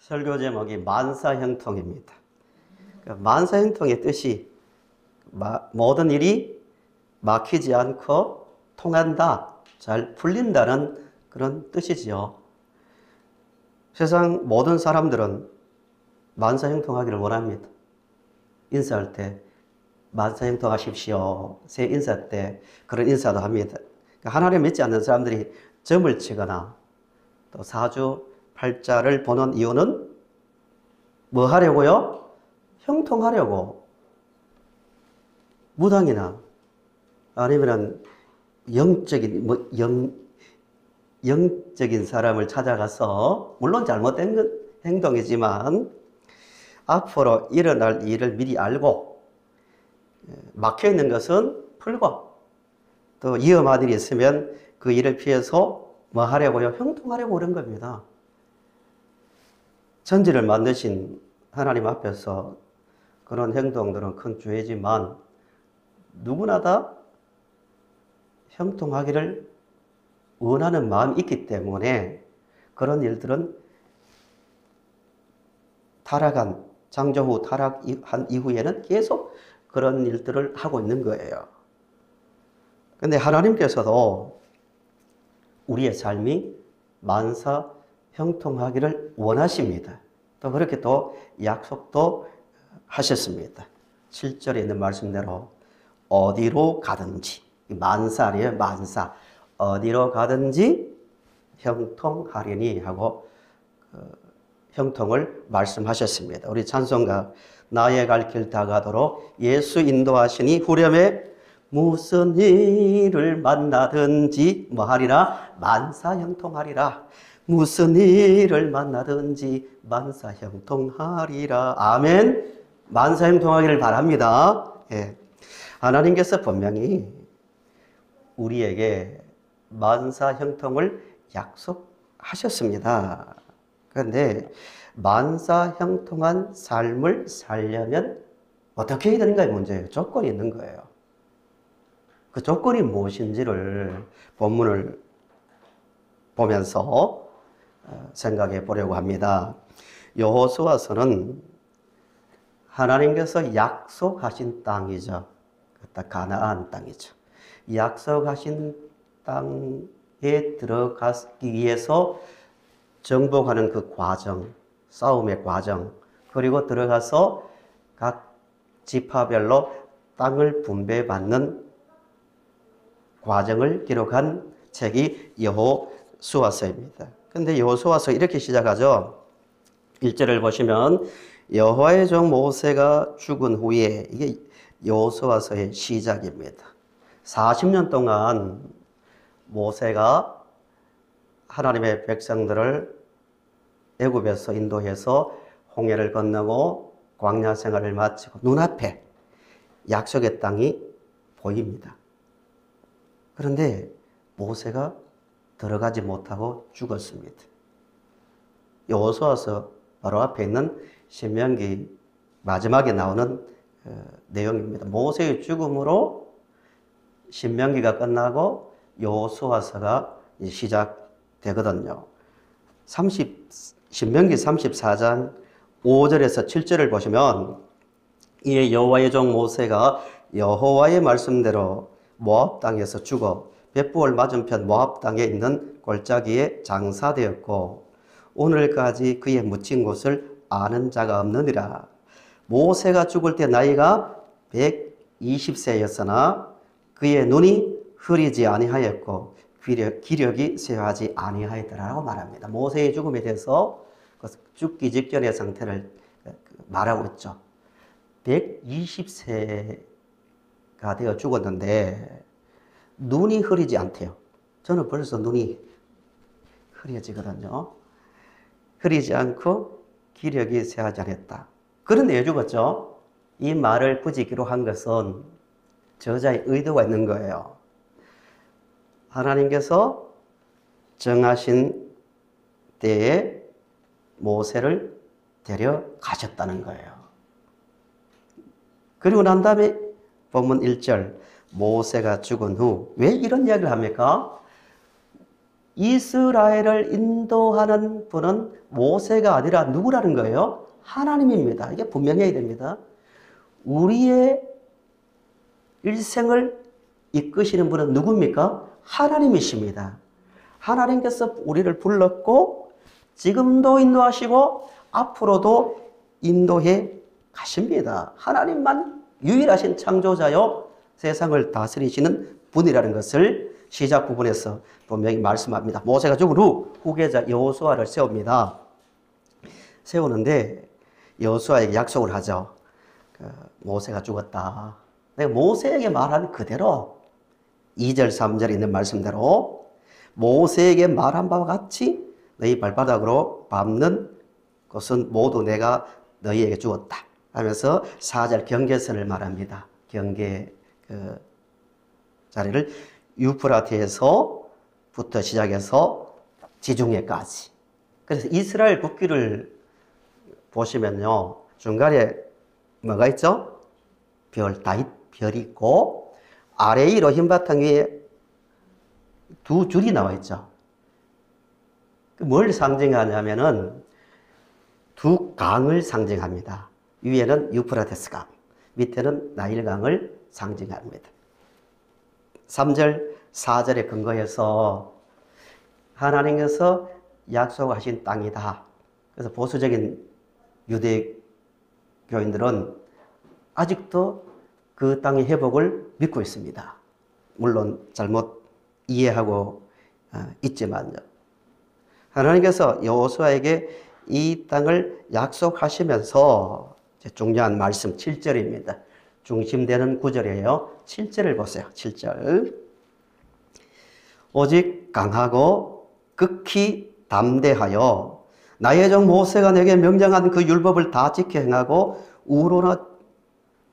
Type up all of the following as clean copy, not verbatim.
설교 제목이 만사형통입니다. 만사형통의 뜻이 모든 일이 막히지 않고 통한다, 잘 풀린다는 그런 뜻이지요. 세상 모든 사람들은 만사형통하기를 원합니다. 인사할 때 만사형통하십시오. 새해 인사 때 그런 인사도 합니다. 하나님 믿지 않는 사람들이 점을 치거나 또 사주 팔자를 보는 이유는 뭐 하려고요? 형통하려고. 무당이나 아니면 영적인 사람을 찾아가서, 물론 잘못된 행동이지만 앞으로 일어날 일을 미리 알고 막혀있는 것은 풀고, 또 위험한 일이 있으면 그 일을 피해서 뭐 하려고요? 형통하려고 그런 겁니다. 천지를 만드신 하나님 앞에서 그런 행동들은 큰 죄지만 누구나 다 형통하기를 원하는 마음이 있기 때문에 그런 일들은 창조 후 타락한 이후에는 계속 그런 일들을 하고 있는 거예요. 그런데 하나님께서도 우리의 삶이 만사 형통하기를 원하십니다. 또 그렇게 또 약속도 하셨습니다. 7절에 있는 말씀대로 어디로 가든지, 만사리에요, 만사. 어디로 가든지 형통하리니 하고 형통을 말씀하셨습니다. 우리 찬송가 나의 갈 길 다 가도록 예수 인도하시니 후렴에 무슨 일을 만나든지 뭐 하리라? 만사형통하리라. 무슨 일을 만나든지 만사형통하리라. 아멘. 만사형통하기를 바랍니다. 예. 하나님께서 분명히 우리에게 만사형통을 약속하셨습니다. 그런데 만사형통한 삶을 살려면 어떻게 해야 되는가의 문제예요. 조건이 있는 거예요. 그 조건이 무엇인지를 본문을 보면서 생각해 보려고 합니다. 여호수아서는 하나님께서 약속하신 땅이죠. 가나안 땅이죠. 약속하신 땅에 들어가기 위해서 정복하는 그 과정, 싸움의 과정, 그리고 들어가서 각 지파별로 땅을 분배받는 과정을 기록한 책이 여호수아서입니다. 근데 여호수아서 이렇게 시작하죠. 1절을 보시면 여호와의 종 모세가 죽은 후에, 이게 여호수아서의 시작입니다. 40년 동안 모세가 하나님의 백성들을 애굽에서 인도해서 홍해를 건너고 광야 생활을 마치고 눈앞에 약속의 땅이 보입니다. 그런데 모세가 들어가지 못하고 죽었습니다. 여호수아서 바로 앞에 있는 신명기 마지막에 나오는 내용입니다. 모세의 죽음으로 신명기가 끝나고 여호수아서가 시작되거든요. 신명기 34장 5절에서 7절을 보시면 이에 여호와의 종 모세가 여호와의 말씀대로 모압 땅에서 죽어 벳부올 맞은편 모압 땅에 있는 골짜기에 장사되었고 오늘까지 그의 묻힌 곳을 아는 자가 없느니라. 모세가 죽을 때 나이가 120세였으나 그의 눈이 흐리지 아니하였고 기력이 쇠하지 아니하였더라고 말합니다. 모세의 죽음에 대해서 죽기 직전의 상태를 말하고 있죠. 120세가 되어 죽었는데 눈이 흐리지 않대요. 저는 벌써 눈이 흐려지거든요. 흐리지 않고 기력이 쇠하지 않았다. 그런데 왜 죽었죠? 이 말을 굳이 기록한 것은 저자의 의도가 있는 거예요. 하나님께서 정하신 때에 모세를 데려가셨다는 거예요. 그리고 난 다음에 본문 1절 모세가 죽은 후 왜 이런 이야기를 합니까? 이스라엘을 인도하는 분은 모세가 아니라 누구라는 거예요? 하나님입니다. 이게 분명해야 됩니다. 우리의 일생을 이끄시는 분은 누굽니까? 하나님이십니다. 하나님께서 우리를 불렀고 지금도 인도하시고 앞으로도 인도해 가십니다. 하나님만 유일하신 창조자요 세상을 다스리시는 분이라는 것을 시작 부분에서 분명히 말씀합니다. 모세가 죽은 후 후계자 여호수아를 세웁니다. 세우는데 여호수아에게 약속을 하죠. 모세가 죽었다. 내가 모세에게 말한 그대로 2절 3절에 있는 말씀대로 모세에게 말한 바와 같이 너희 발바닥으로 밟는 것은 모두 내가 너희에게 주었다 하면서 4절 경계선을 말합니다. 경계 자리를 유프라테에서부터 시작해서 지중해까지. 그래서 이스라엘 국기를 보시면요 중간에 뭐가 있죠? 다윗 별이 있고 아래에 흰 바탕 위에 두 줄이 나와 있죠. 뭘 상징하냐면은 두 강을 상징합니다. 위에는 유프라테스 강, 밑에는 나일강을 상징합니다. 3절, 4절에 근거해서 하나님께서 약속하신 땅이다. 그래서 보수적인 유대교인들은 아직도 그 땅의 회복을 믿고 있습니다. 물론 잘못 이해하고 있지만요. 하나님께서 여호수아에게 이 땅을 약속하시면서 중요한 말씀 7절입니다. 중심되는 구절이에요. 7절을 보세요. 7절. 오직 강하고 극히 담대하여 나의 종 모세가 내게 명령한 그 율법을 다 지켜 행하고 우로나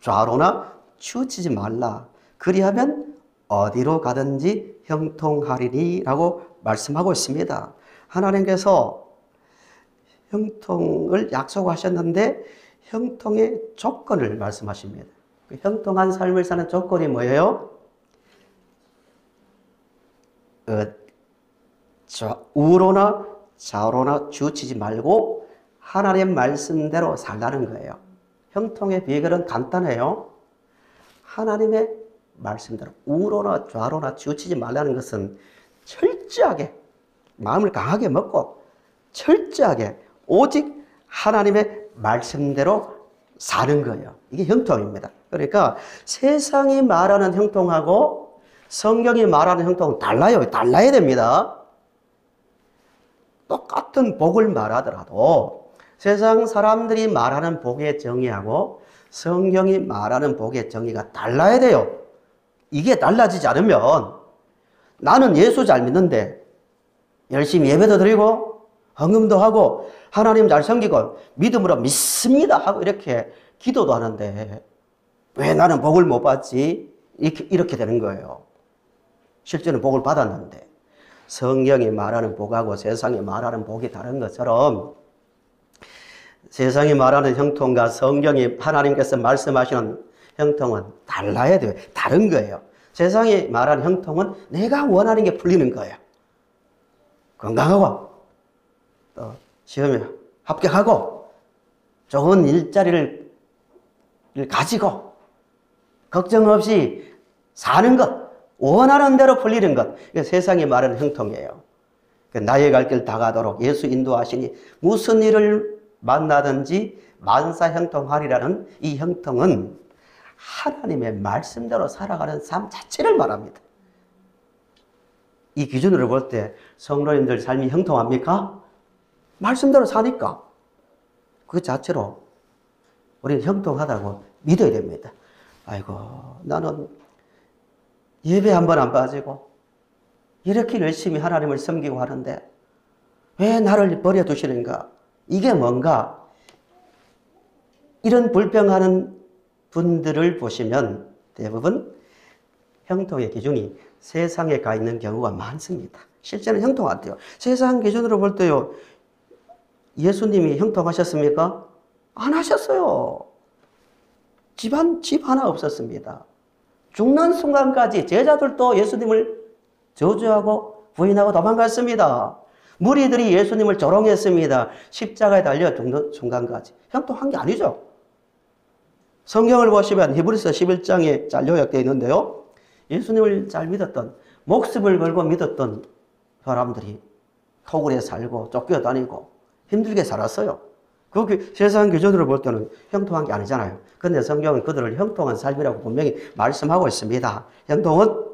좌로나 치우치지 말라. 그리하면 어디로 가든지 형통하리니 라고 말씀하고 있습니다. 하나님께서 형통을 약속하셨는데 형통의 조건을 말씀하십니다. 그 형통한 삶을 사는 조건이 뭐예요? 우로나 좌로나 치우치지 말고 하나님의 말씀대로 살라는 거예요. 형통의 비결은 간단해요. 하나님의 말씀대로 우로나 좌로나 치우치지 말라는 것은 철저하게 마음을 강하게 먹고 철저하게 오직 하나님의 말씀대로 사는 거예요. 이게 형통입니다. 그러니까 세상이 말하는 형통하고 성경이 말하는 형통은 달라요. 달라야 됩니다. 똑같은 복을 말하더라도 세상 사람들이 말하는 복의 정의하고 성경이 말하는 복의 정의가 달라야 돼요. 이게 달라지지 않으면 나는 예수 잘 믿는데 열심히 예배도 드리고 헌금도 하고 하나님 잘 섬기고 믿음으로 믿습니다 하고 이렇게 기도도 하는데 왜 나는 복을 못 받지? 이렇게 되는 거예요. 실제는 복을 받았는데 성경이 말하는 복하고 세상이 말하는 복이 다른 것처럼 세상이 말하는 형통과 성경이 하나님께서 말씀하시는 형통은 달라야 돼요. 다른 거예요. 세상이 말하는 형통은 내가 원하는 게 풀리는 거예요. 건강하고 또 시험에 합격하고 좋은 일자리를 가지고 걱정 없이 사는 것, 원하는 대로 풀리는 것. 이게 세상이 말하는 형통이에요. 나의 갈 길 다 가도록 예수 인도하시니 무슨 일을 만나든지 만사 형통하리라는 이 형통은 하나님의 말씀대로 살아가는 삶 자체를 말합니다. 이 기준으로 볼 때 성도님들 삶이 형통합니까? 말씀대로 사니까 그 자체로 우리는 형통하다고 믿어야 됩니다. 아이고 나는 예배 한 번 안 빠지고 이렇게 열심히 하나님을 섬기고 하는데 왜 나를 버려두시는가? 이게 뭔가? 이런 불평하는 분들을 보시면 대부분 형통의 기준이 세상에 가 있는 경우가 많습니다. 실제는 형통하대요. 세상 기준으로 볼 때요. 예수님이 형통하셨습니까? 안 하셨어요. 집 하나 없었습니다. 죽는 순간까지 제자들도 예수님을 저주하고 부인하고 도망갔습니다. 무리들이 예수님을 조롱했습니다. 십자가에 달려 죽는 순간까지. 형통한 게 아니죠. 성경을 보시면 히브리서 11장에 잘 요약되어 있는데요. 예수님을 잘 믿었던, 목숨을 걸고 믿었던 사람들이 토굴에 살고 쫓겨다니고 힘들게 살았어요. 그 세상 기준으로 볼 때는 형통한 게 아니잖아요. 근데 성경은 그들을 형통한 삶이라고 분명히 말씀하고 있습니다. 형통은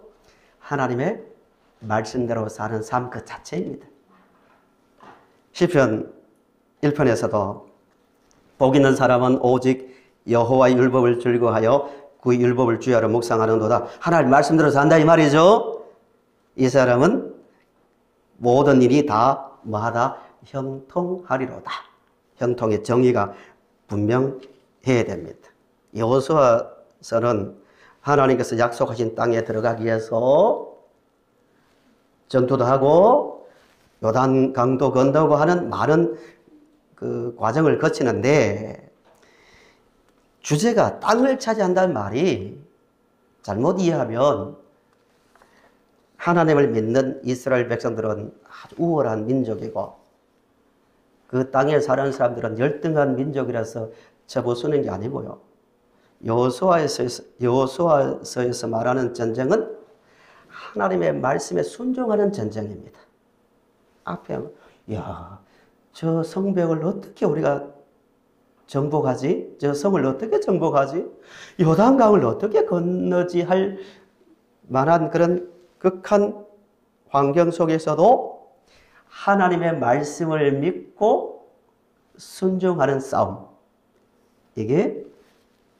하나님의 말씀대로 사는 삶 그 자체입니다. 시편 1편에서도 복 있는 사람은 오직 여호와의 율법을 즐거워하여 그 율법을 주야로 묵상하는도다. 하나님 말씀대로 산다 이 말이죠. 이 사람은 모든 일이 다 뭐하다? 형통하리로다. 형통의 정의가 분명해야 됩니다. 여호수아서는 하나님께서 약속하신 땅에 들어가기 위해서 전투도 하고 요단 강도 건너고 하는 많은 그 과정을 거치는데 주제가 땅을 차지한다는 말이 잘못 이해하면 하나님을 믿는 이스라엘 백성들은 아주 우월한 민족이고 그 땅에 사는 사람들은 열등한 민족이라서 접어쓰는 게 아니고요. 여호수아서에서 말하는 전쟁은 하나님의 말씀에 순종하는 전쟁입니다. 앞에 저 성벽을 어떻게 우리가 정복하지? 저 성을 어떻게 정복하지? 요단강을 어떻게 건너지 할 만한 그런 극한 환경 속에서도 하나님의 말씀을 믿고 순종하는 싸움. 이게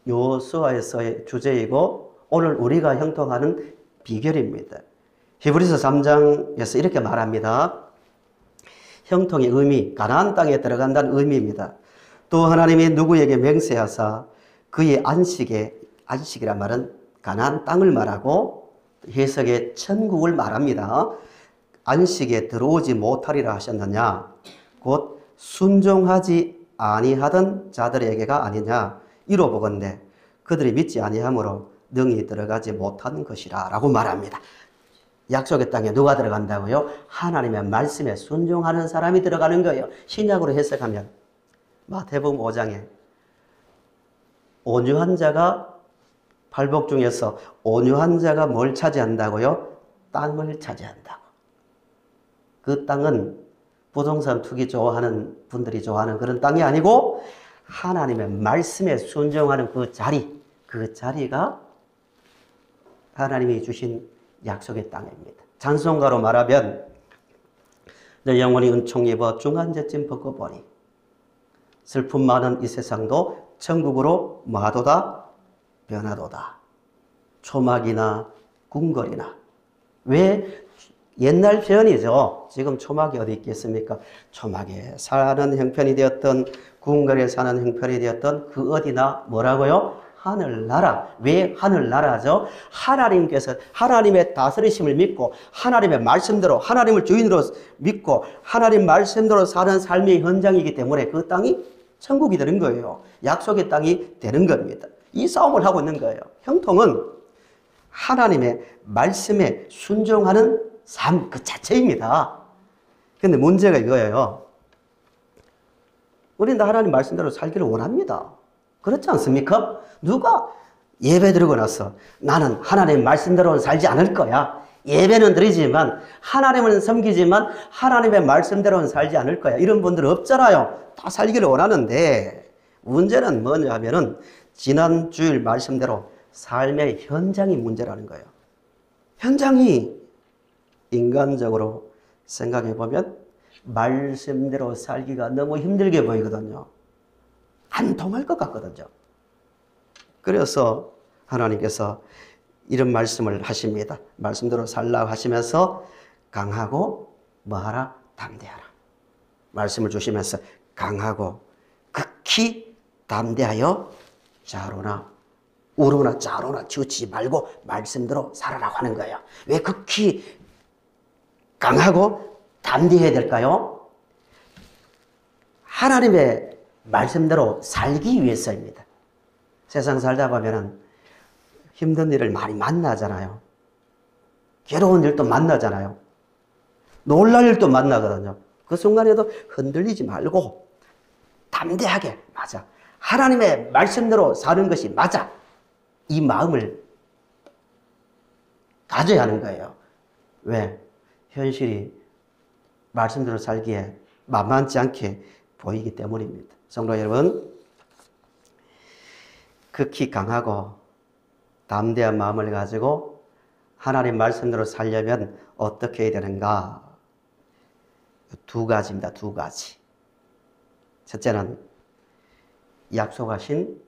여호수아서의 주제이고 오늘 우리가 형통하는 비결입니다. 히브리서 3장에서 이렇게 말합니다. 형통의 의미, 가나안 땅에 들어간다는 의미입니다. 또 하나님이 누구에게 맹세하사 그의 안식이란 말은 가나안 땅을 말하고 해석에 천국을 말합니다. 안식에 들어오지 못하리라 하셨느냐? 곧 순종하지 아니하던 자들에게가 아니냐? 이로 보건대 그들이 믿지 아니함으로 능히 들어가지 못한 것이라 라고 말합니다. 약속의 땅에 누가 들어간다고요? 하나님의 말씀에 순종하는 사람이 들어가는 거예요. 신약으로 해석하면 마태복음 5장에 온유한 자가 팔복 중에서 온유한 자가 뭘 차지한다고요? 땅을 차지한다고. 그 땅은 부동산 투기 좋아하는 분들이 좋아하는 그런 땅이 아니고 하나님의 말씀에 순종하는 그 자리가 하나님이 주신 약속의 땅입니다. 찬송가로 말하면 내 영혼이 은총 입어 중한제쯤 벗고보니 슬픔 많은 이 세상도 천국으로 마도다 변하도다. 초막이나 궁궐이나. 왜? 옛날 표현이죠. 지금 초막이 어디 있겠습니까? 초막에 사는 형편이 되었던 궁궐에 사는 형편이 되었던 그 어디나 뭐라고요? 하늘나라. 왜 하늘나라죠? 하나님께서 하나님의 다스리심을 믿고 하나님의 말씀대로 하나님을 주인으로 믿고 하나님 말씀대로 사는 삶의 현장이기 때문에 그 땅이 천국이 되는 거예요. 약속의 땅이 되는 겁니다. 이 싸움을 하고 있는 거예요. 형통은 하나님의 말씀에 순종하는 삶 그 자체입니다. 그런데 문제가 이거예요. 우리는 하나님 말씀대로 살기를 원합니다. 그렇지 않습니까? 누가 예배 드리고 나서 나는 하나님 말씀대로는 살지 않을 거야. 예배는 드리지만 하나님은 섬기지만 하나님의 말씀대로는 살지 않을 거야. 이런 분들 없잖아요. 다 살기를 원하는데 문제는 뭐냐 하면은 지난 주일 말씀대로 삶의 현장이 문제라는 거예요. 현장이 인간적으로 생각해 보면 말씀대로 살기가 너무 힘들게 보이거든요. 안 통할 것 같거든요. 그래서 하나님께서 이런 말씀을 하십니다. 말씀대로 살라고 하시면서 강하고 뭐하라? 담대하라. 말씀을 주시면서 강하고 극히 담대하여 좌로나 우로나 좌로나 치우치지 말고 말씀대로 살아라고 하는 거예요. 왜 극히 강하고 담대해야 될까요? 하나님의 말씀대로 살기 위해서입니다. 세상 살다 보면 힘든 일을 많이 만나잖아요. 괴로운 일도 만나잖아요. 놀랄 일도 만나거든요. 그 순간에도 흔들리지 말고 담대하게 맞아. 하나님의 말씀대로 사는 것이 맞아. 이 마음을 가져야 하는 거예요. 왜? 현실이 말씀대로 살기에 만만치 않게 보이기 때문입니다. 성도 여러분, 극히 강하고 담대한 마음을 가지고 하나님 말씀대로 살려면 어떻게 해야 되는가? 두 가지입니다. 두 가지. 첫째는 약속하신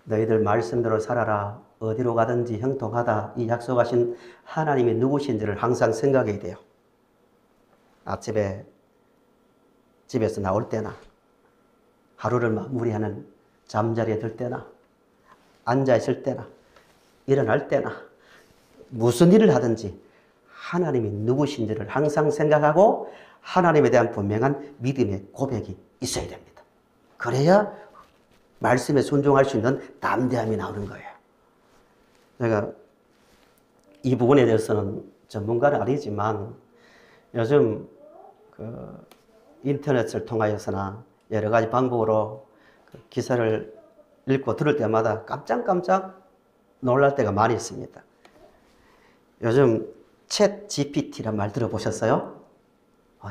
너희들 말씀대로 살아라. 어디로 가든지 형통하다. 이 약속하신 하나님이 누구신지를 항상 생각해야 돼요. 아침에 집에서 나올 때나 하루를 마무리하는 잠자리에 들 때나 앉아있을 때나 일어날 때나 무슨 일을 하든지 하나님이 누구신지를 항상 생각하고 하나님에 대한 분명한 믿음의 고백이 있어야 됩니다. 그래야 말씀에 순종할 수 있는 담대함이 나오는 거예요. 제가 이 부분에 대해서는 전문가는 아니지만 요즘 인터넷을 통하여서나 여러 가지 방법으로 기사를 읽고 들을 때마다 깜짝깜짝 놀랄 때가 많이 있습니다. 요즘 챗 GPT란 말 들어보셨어요?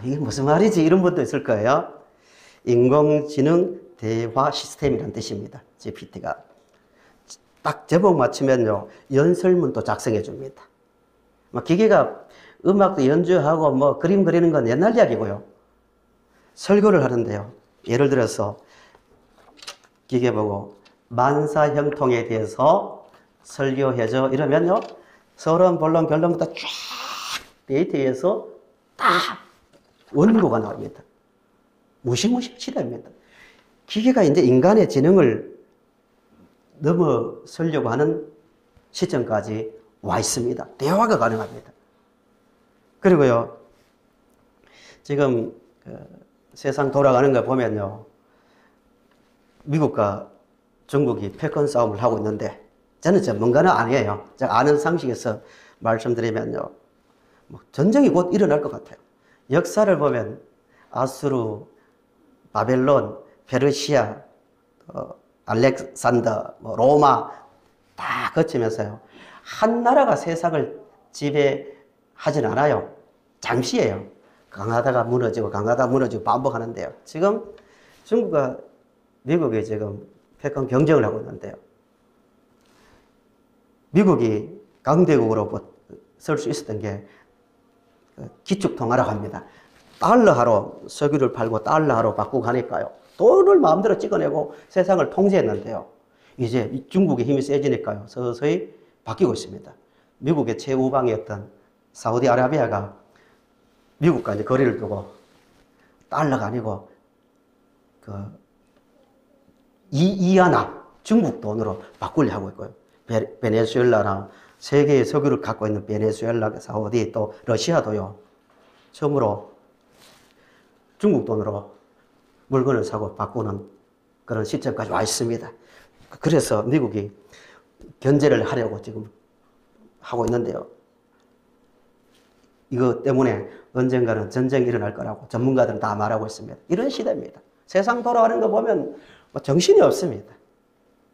이게 무슨 말이지? 이런 분도 있을 거예요. 인공지능 대화 시스템이라는 뜻입니다. GPT가. 딱 제목 맞추면요, 연설문도 작성해 줍니다. 기계가 음악도 연주하고 뭐 그림 그리는 건 옛날 이야기고요. 설교를 하는데요. 예를 들어서 기계 보고 만사형통에 대해서 설교해줘 이러면요, 서론, 본론, 결론부터 쫙 데이터에서 딱 원고가 나옵니다. 무시무시한 시대입니다. 기계가 이제 인간의 지능을 넘어서려고 하는 시점까지 와 있습니다. 대화가 가능합니다. 그리고요, 지금 세상 돌아가는 걸 보면요, 미국과 중국이 패권 싸움을 하고 있는데, 저는 전문가는 아니에요. 제가 아는 상식에서 말씀드리면요, 전쟁이 곧 일어날 것 같아요. 역사를 보면 아수르, 바벨론, 페르시아, 알렉산더, 로마 다 거치면서요, 한 나라가 세상을 지배하진 않아요. 잠시예요. 강하다가 무너지고 강하다가 무너지고 반복하는데요. 지금 중국과 미국이 지금 패권 경쟁을 하고 있는데요. 미국이 강대국으로 설 수 있었던 게 기축통화라고 합니다. 달러화로 석유를 팔고 달러화로 바꾸고 하니까요, 돈을 마음대로 찍어내고 세상을 통제했는데요. 이제 중국의 힘이 세지니까요, 서서히 바뀌고 있습니다. 미국의 최우방이었던 사우디아라비아가 미국과 이제 거리를 두고 달러가 아니고 이안화 중국 돈으로 바꾸려 하고 있고요. 베네수엘라나 세계의 석유를 갖고 있는 베네수엘라, 사우디, 또 러시아도요, 처음으로 중국 돈으로 물건을 사고 바꾸는 그런 시점까지 와 있습니다. 그래서 미국이 견제를 하려고 지금 하고 있는데요. 이것 때문에 언젠가는 전쟁이 일어날 거라고 전문가들은 다 말하고 있습니다. 이런 시대입니다. 세상 돌아가는 거 보면 정신이 없습니다.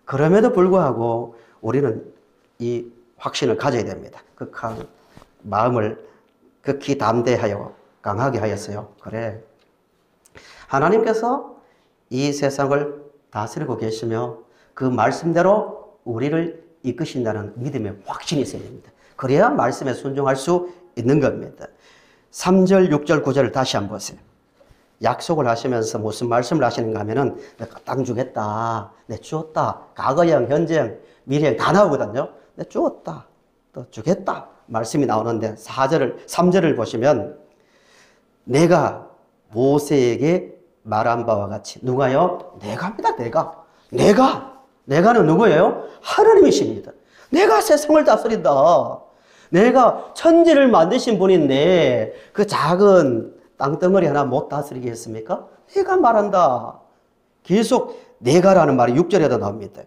그럼에도 불구하고 우리는 이 확신을 가져야 됩니다. 극한 마음을 극히 담대하여 강하게 하였어요. 그래, 하나님께서 이 세상을 다스리고 계시며 그 말씀대로 우리를 이끄신다는 믿음의 확신이 있어야 됩니다. 그래야 말씀에 순종할 수 있는 겁니다. 3절, 6절, 9절을 다시 한번 보세요. 약속을 하시면서 무슨 말씀을 하시는가 하면은 내가 땅 주겠다, 내 주었다, 과거형, 현재형, 미래형 다 나오거든요. 내 주었다, 또 주겠다 말씀이 나오는데 3절을 보시면 내가 모세에게 말한 바와 같이, 누가요? 내가입니다. 내가는 누구예요? 하나님이십니다. 내가 세상을 다스린다. 내가 천지를 만드신 분인데 그 작은 땅덩어리 하나 못 다스리겠습니까? 내가 말한다. 계속 내가라는 말이 6절에도 나옵니다.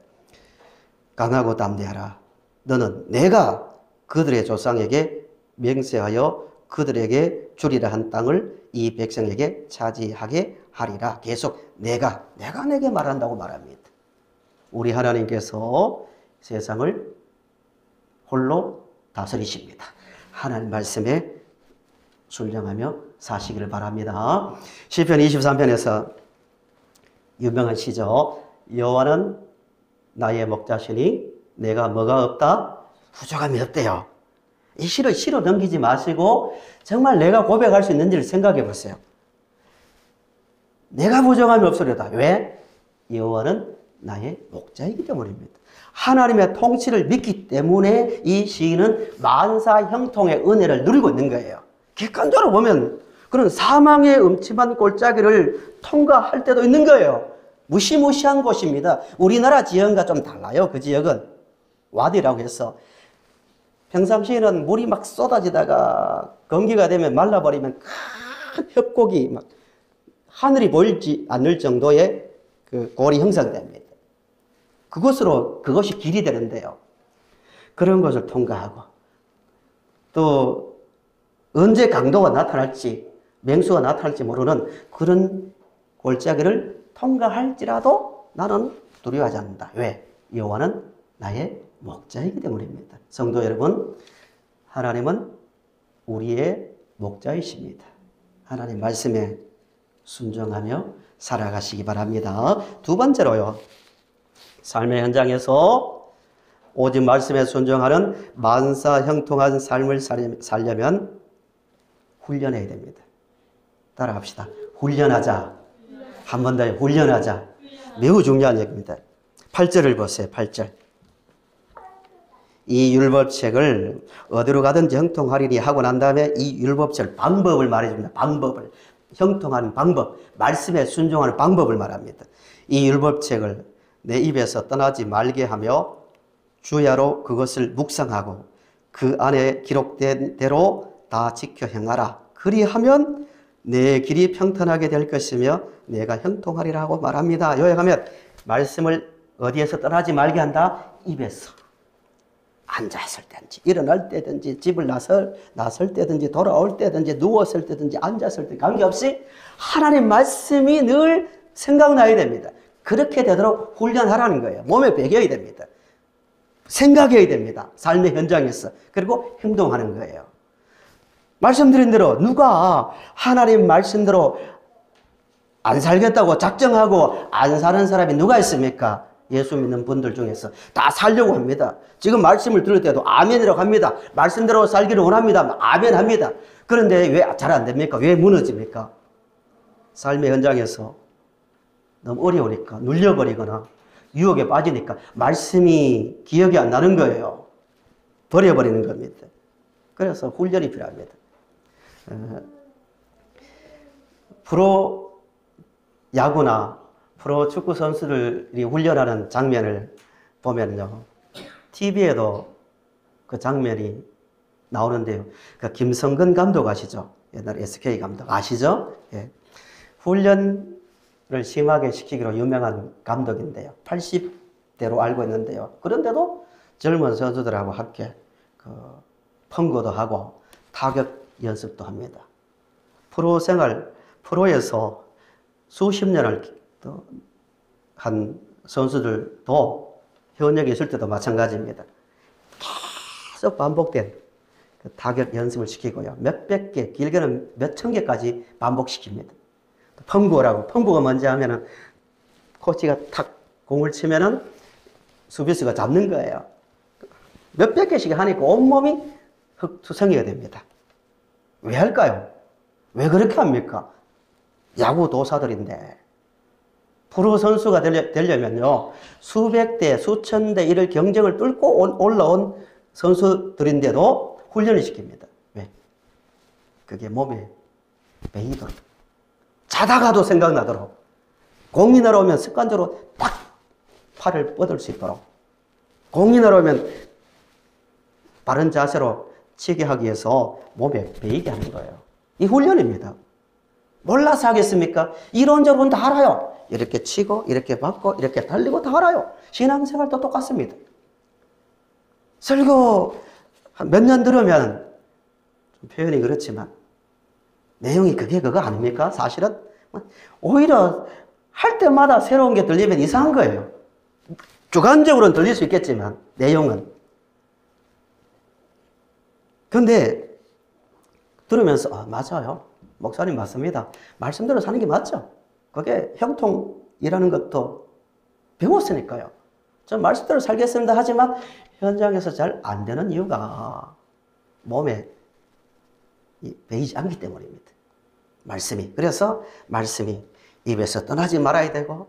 강하고 담대하라. 너는 내가 그들의 조상에게 맹세하여 그들에게 주리라 한 땅을 이 백성에게 차지하게 하리라. 계속 내가 내게 말한다고 말합니다. 우리 하나님께서 세상을 홀로 다스리십니다. 하나님 말씀에 순종하며 사시기를 바랍니다. 시편 23편에서 유명한 시죠. 여호와는 나의 목자시니 내가 뭐가 없다? 부족함이 없대요. 이 시를 시로 넘기지 마시고 정말 내가 고백할 수 있는지를 생각해 보세요. 내가 부족함이 없으려다. 왜? 여호와는 나의 목자이기 때문입니다. 하나님의 통치를 믿기 때문에 이 시인은 만사 형통의 은혜를 누리고 있는 거예요. 객관적으로 보면 그런 사망의 음침한 골짜기를 통과할 때도 있는 거예요. 무시무시한 곳입니다. 우리나라 지형과 좀 달라요. 그 지역은 와디라고 해서 평상시에는 물이 막 쏟아지다가 건기가 되면 말라버리면 큰 협곡이 막 하늘이 보이지 않을 정도의 그 골이 형성됩니다. 그것이 길이 되는데요. 그런 것을 통과하고 또 언제 강도가 나타날지 맹수가 나타날지 모르는 그런 골짜기를 통과할지라도 나는 두려워하지 않는다. 왜? 여호와는 나의 목자이기 때문입니다. 성도 여러분, 하나님은 우리의 목자이십니다. 하나님 말씀에 순종하며 살아가시기 바랍니다. 두 번째로요, 삶의 현장에서 오직 말씀에 순종하는 만사 형통한 삶을 살려면 훈련해야 됩니다. 따라합시다. 훈련하자. 한 번 더 훈련하자. 매우 중요한 얘기입니다. 8절을 보세요. 8절. 이 율법책을 어디로 가든지 형통하리니 하고 난 다음에 이 율법책 방법을 말해줍니다. 방법을. 형통하는 방법. 말씀에 순종하는 방법을 말합니다. 이 율법책을 내 입에서 떠나지 말게 하며 주야로 그것을 묵상하고 그 안에 기록된 대로 다 지켜 행하라. 그리하면 내 길이 평탄하게 될 것이며 내가 형통하리라고 말합니다. 요약하면 말씀을 어디에서 떠나지 말게 한다? 입에서. 앉았을 때든지 일어날 때든지 집을 나설 때든지 돌아올 때든지 누웠을 때든지 앉았을 때 관계없이 하나님 말씀이 늘 생각나야 됩니다. 그렇게 되도록 훈련하라는 거예요. 몸에 배겨야 됩니다. 생각해야 됩니다. 삶의 현장에서. 그리고 행동하는 거예요. 말씀드린 대로 누가 하나님 말씀대로 안 살겠다고 작정하고 안 사는 사람이 누가 있습니까? 예수 믿는 분들 중에서 다 살려고 합니다. 지금 말씀을 들을 때도 아멘이라고 합니다. 말씀대로 살기를 원합니다. 아멘 합니다. 그런데 왜 잘 안 됩니까? 왜 무너집니까? 삶의 현장에서 너무 어려우니까 눌려버리거나 유혹에 빠지니까 말씀이 기억이 안 나는 거예요. 버려버리는 겁니다. 그래서 훈련이 필요합니다. 프로 야구나 프로 축구 선수들이 훈련하는 장면을 보면요, TV에도 그 장면이 나오는데요. 그 김성근 감독 아시죠? 옛날 SK 감독 아시죠? 예. 훈련을 심하게 시키기로 유명한 감독인데요. 80대로 알고 있는데요. 그런데도 젊은 선수들하고 함께 펑고도 하고 타격 연습도 합니다. 프로 생활, 프로에서 수십 년을 한 선수들도 현역에 있을 때도 마찬가지입니다. 계속 반복된 그 타격 연습을 시키고요. 몇백 개, 길게는 몇천 개까지 반복시킵니다. 펑구라고, 펑구가 뭔지 하면은 코치가 탁 공을 치면은 수비수가 잡는 거예요. 몇백 개씩 하니까 온몸이 흙투성이가 됩니다. 왜 할까요? 왜 그렇게 합니까? 야구 도사들인데. 프로 선수가 되려면요, 수백 대, 수천 대 이를 경쟁을 뚫고 올라온 선수들인데도 훈련을 시킵니다. 왜? 그게 몸에 배이도록. 자다가도 생각나도록. 공이 날아오면 습관적으로 딱 팔을 뻗을 수 있도록. 공이 날아오면 바른 자세로 치게 하기 위해서 몸에 배이게 하는 거예요. 이 훈련입니다. 몰라서 하겠습니까? 이론적으로는 다 알아요. 이렇게 치고, 이렇게 받고, 이렇게 달리고 다 알아요. 신앙생활도 똑같습니다. 설교 몇 년 들으면, 좀 표현이 그렇지만, 내용이 그거 아닙니까? 사실은 오히려 할 때마다 새로운 게 들리면 이상한 거예요. 주관적으로는 들릴 수 있겠지만 내용은. 근데 들으면서 맞아요. 목사님 맞습니다. 말씀대로 사는 게 맞죠. 그게 형통이라는 것도 배웠으니까요. 저 말씀대로 살겠습니다 하지만 현장에서 잘 안 되는 이유가 몸에 배이지 않기 때문입니다. 말씀이. 그래서 말씀이 입에서 떠나지 말아야 되고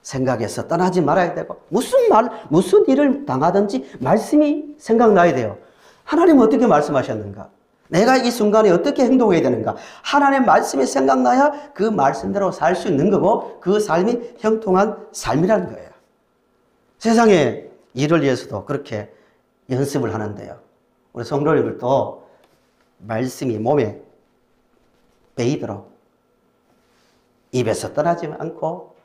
생각에서 떠나지 말아야 되고 무슨 일을 당하든지 말씀이 생각나야 돼요. 하나님은 어떻게 말씀하셨는가? 내가 이 순간에 어떻게 행동해야 되는가? 하나님의 말씀이 생각나야 그 말씀대로 살 수 있는 거고 그 삶이 형통한 삶이라는 거예요. 세상에 일을 위해서도 그렇게 연습을 하는데요. 우리 성도님들도 말씀이 몸에 배이도록 입에서 떠나지 않고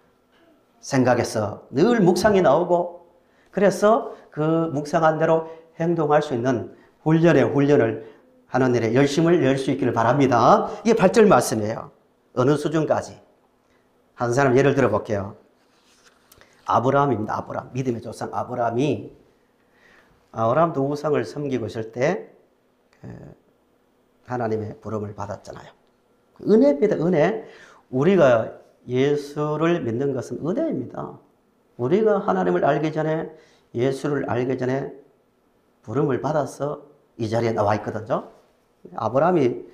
생각에서 늘 묵상이 나오고 그래서 그 묵상한 대로 행동할 수 있는 훈련을 하는 일에 열심을 낼 수 있기를 바랍니다. 이게 8절 말씀이에요. 어느 수준까지? 한 사람 예를 들어 볼게요. 아브라함입니다. 아브라함. 믿음의 조상 아브라함도 우상을 섬기고 있을 때 하나님의 부름을 받았잖아요. 은혜입니다. 은혜. 우리가 예수를 믿는 것은 은혜입니다. 우리가 하나님을 알기 전에 예수를 알기 전에 부름을 받아서 이 자리에 나와 있거든요. 아브라함이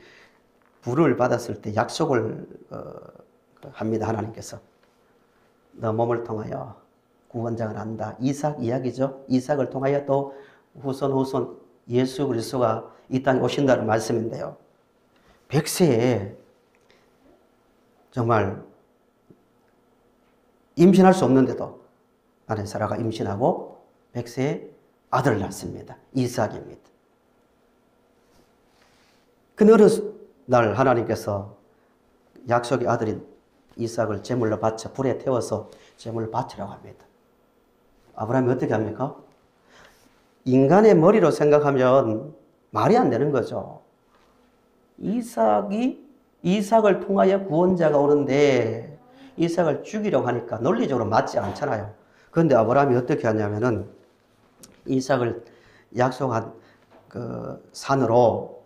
부름을 받았을 때 약속을 합니다. 하나님께서 너 몸을 통하여 구원장을 한다. 이삭 이야기죠. 이삭을 통하여 또 후손 예수 그리스도가 이 땅에 오신다는 말씀인데요. 100세에 정말 임신할 수 없는데도 아내 사라가 임신하고 100세에 아들을 낳습니다. 이삭입니다. 근데 어느 날 하나님께서 약속의 아들인 이삭을 제물로 바쳐 불에 태워서 제물로 바치라고 합니다. 아브라함이 어떻게 합니까? 인간의 머리로 생각하면 말이 안 되는 거죠. 이삭을 통하여 구원자가 오는데 이삭을 죽이려고 하니까 논리적으로 맞지 않잖아요. 그런데 아브라함이 어떻게 하냐면은 이삭을 약속한 그 산으로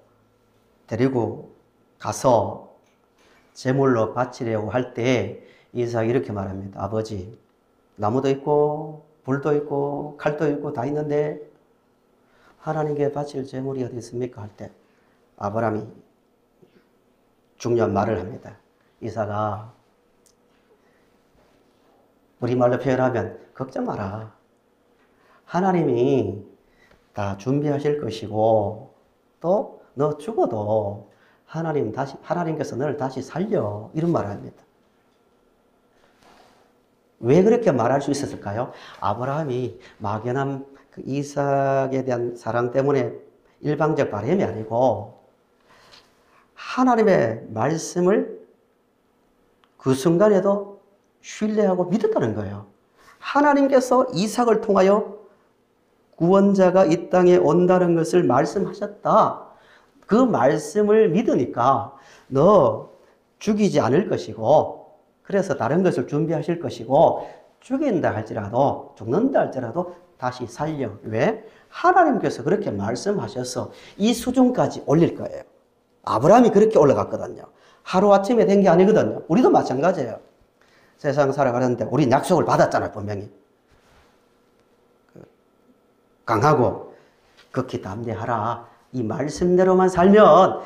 데리고 가서 제물로 바치려고 할 때 이삭이 이렇게 말합니다. 아버지, 나무도 있고 불도 있고 칼도 있고 다 있는데 하나님께 바칠 제물이 어디 있습니까? 할 때 아브라함이 중요한 말을 합니다. 이삭아, 우리말로 표현하면 걱정 마라. 하나님이 다 준비하실 것이고 또 너 죽어도 하나님께서 너를 다시 살려. 이런 말을 합니다. 왜 그렇게 말할 수 있었을까요? 아브라함이 막연한 그 이삭에 대한 사랑 때문에 일방적 바람이 아니고 하나님의 말씀을 그 순간에도 신뢰하고 믿었다는 거예요. 하나님께서 이삭을 통하여 구원자가 이 땅에 온다는 것을 말씀하셨다. 그 말씀을 믿으니까 너 죽이지 않을 것이고 그래서 다른 것을 준비하실 것이고 죽인다 할지라도 죽는다 할지라도 다시 살려. 왜? 하나님께서 그렇게 말씀하셔서 이 수준까지 올릴 거예요. 아브라함이 그렇게 올라갔거든요. 하루아침에 된 게 아니거든요. 우리도 마찬가지예요. 세상 살아가는데 우린 약속을 받았잖아요. 분명히. 강하고 극히 담대하라. 이 말씀대로만 살면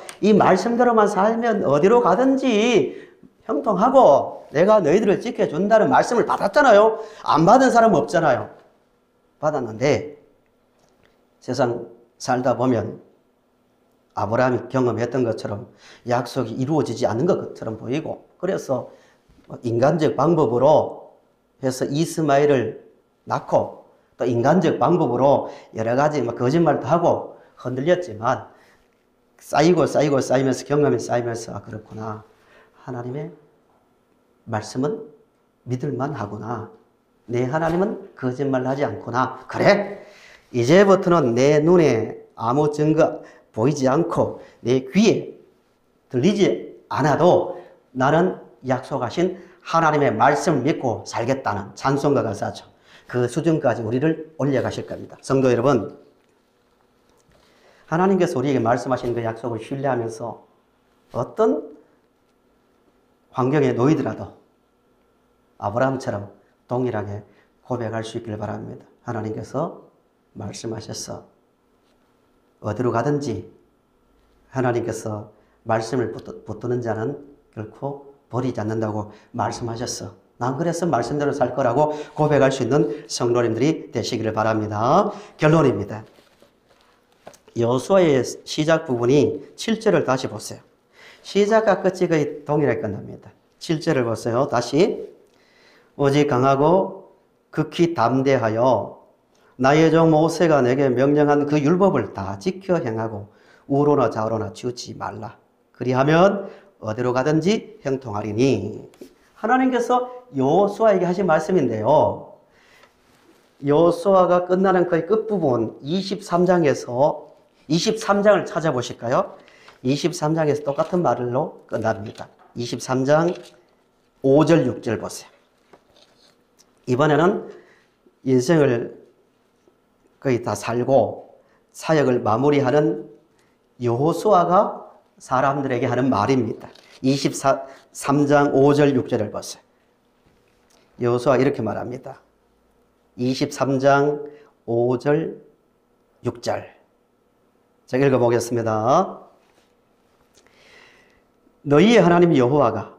어디로 가든지 형통하고 내가 너희들을 지켜준다는 말씀을 받았잖아요. 안 받은 사람은 없잖아요. 받았는데 세상 살다 보면 아브라함이 경험했던 것처럼 약속이 이루어지지 않는 것처럼 보이고 그래서 인간적 방법으로 해서 이스마엘을 낳고 또 인간적 방법으로 여러 가지 거짓말도 하고 흔들렸지만 쌓이면서 경험이 쌓이면서 그렇구나. 하나님의 말씀은 믿을만 하구나. 내 하나님은 거짓말 하지 않구나. 그래? 이제부터는 내 눈에 아무 증거 보이지 않고 내 귀에 들리지 않아도 나는 약속하신 하나님의 말씀을 믿고 살겠다는 찬송가 가사죠. 그 수준까지 우리를 올려가실 겁니다. 성도 여러분, 하나님께서 우리에게 말씀하신 그 약속을 신뢰하면서 어떤 환경에 놓이더라도 아브라함처럼 동일하게 고백할 수 있기를 바랍니다. 하나님께서 말씀하셔서 어디로 가든지 하나님께서 말씀을 붙드는 자는 결코 버리지 않는다고 말씀하셨어. 난 그래서 말씀대로 살 거라고 고백할 수 있는 성도님들이 되시기를 바랍니다. 결론입니다. 여호수아의 시작 부분이 7절을 다시 보세요. 시작과 끝이 거의 동일하게 끝납니다. 7절을 보세요. 다시. 오직 강하고 극히 담대하여 나의 종 모세가 내게 명령한 그 율법을 다 지켜 행하고 우로나 좌우로나 치우치지 말라. 그리하면 어디로 가든지 형통하리니. 하나님께서 여호수아에게 하신 말씀인데요. 여호수아가 끝나는 거의 끝부분 23장을 찾아보실까요? 23장에서 똑같은 말로 끝납니다. 23장 5절 6절 보세요. 이번에는 인생을 거의 다 살고 사역을 마무리하는 여호수아가 사람들에게 하는 말입니다. 23장 5절 6절을 보세요. 여호수아 이렇게 말합니다. 23장 5절 6절 제가 읽어보겠습니다. 너희의 하나님 여호와가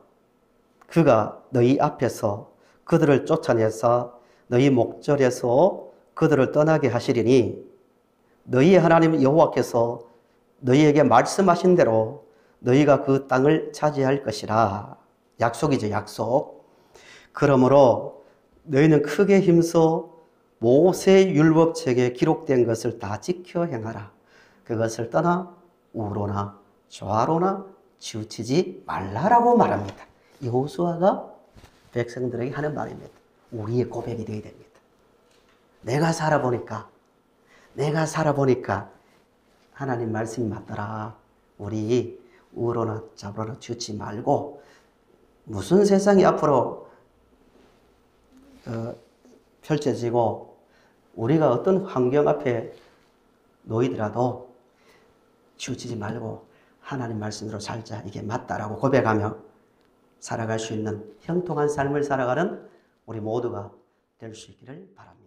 그가 너희 앞에서 그들을 쫓아내서 너희 목전에서 그들을 떠나게 하시리니 너희의 하나님 여호와께서 너희에게 말씀하신 대로 너희가 그 땅을 차지할 것이라. 약속이죠, 약속. 그러므로 너희는 크게 힘써 모세 율법책에 기록된 것을 다 지켜 행하라. 그것을 떠나 우로나 좌로나 치우치지 말라라고 말합니다. 여호수아가 백성들에게 하는 말입니다. 우리의 고백이 되어야 됩니다. 내가 살아보니까 하나님 말씀이 맞더라. 우리 우로나 좌로나 치우치지 말고 무슨 세상이 앞으로 펼쳐지고 우리가 어떤 환경 앞에 놓이더라도 치우치지 말고 하나님 말씀으로 살자. 이게 맞다라고 고백하며 살아갈 수 있는 형통한 삶을 살아가는 우리 모두가 될 수 있기를 바랍니다.